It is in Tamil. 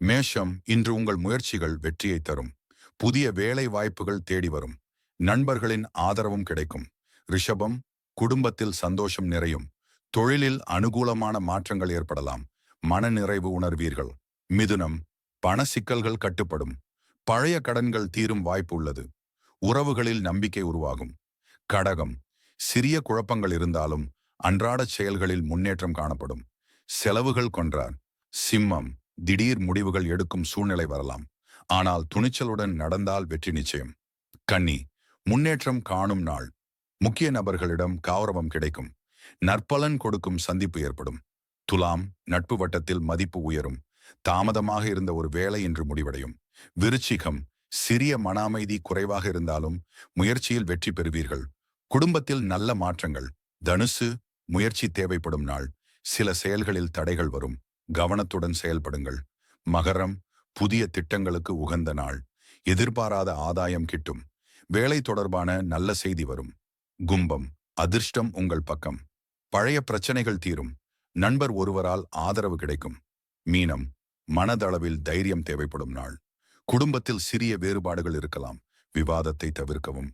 மேஷம், இன்று உங்கள் முயற்சிகள் வெற்றியை தரும். புதிய வேலை வாய்ப்புகள் தேடி வரும். நண்பர்களின் ஆதரவும் கிடைக்கும். ரிஷபம், குடும்பத்தில் சந்தோஷம் நிறையும். தொழிலில் அனுகூலமான மாற்றங்கள் ஏற்படலாம். மனநிறைவு உணர்வீர்கள். மிதுனம், பண சிக்கல்கள் கட்டுப்படும். பழைய கடன்கள் தீரும் வாய்ப்பு உள்ளது. உறவுகளில் நம்பிக்கை உருவாகும். கடகம், சிறிய குழப்பங்கள் இருந்தாலும் அன்றாட செயல்களில் முன்னேற்றம் காணப்படும். செலவுகள் கொன்றார். சிம்மம், திடீர் முடிவுகள் எடுக்கும் சூழ்நிலை வரலாம். ஆனால் துணிச்சலுடன் நடந்தால் வெற்றி நிச்சயம். கன்னி, முன்னேற்றம் காணும் நாள். முக்கிய நபர்களிடம் கௌரவம் கிடைக்கும். நற்பலன் கொடுக்கும் சந்திப்பு ஏற்படும். துலாம், நட்பு வட்டத்தில் மதிப்பு உயரும். தாமதமாக இருந்த ஒரு வேலை இன்று முடிவடையும். விருச்சிகம், சிறிய மன அமைதி குறைவாக இருந்தாலும் முயற்சியில் வெற்றி பெறுவீர்கள். குடும்பத்தில் நல்ல மாற்றங்கள். தனுசு, முயற்சி தேவைப்படும் நாள். சில செயல்களில் தடைகள் வரும். கவனத்துடன் செயல்படுங்கள். மகரம், புதிய திட்டங்களுக்கு உகந்த நாள். எதிர்பாராத ஆதாயம் கிட்டும். வேலை தொடர்பான நல்ல செய்தி வரும். கும்பம், அதிர்ஷ்டம் உங்கள் பக்கம். பழைய பிரச்சனைகள் தீரும். நண்பர் ஒருவரால் ஆதரவு கிடைக்கும். மீனம், மனதளவில் தைரியம் தேவைப்படும் நாள். குடும்பத்தில் சிறிய வேறுபாடுகள் இருக்கலாம். விவாதத்தை தவிர்க்கவும்.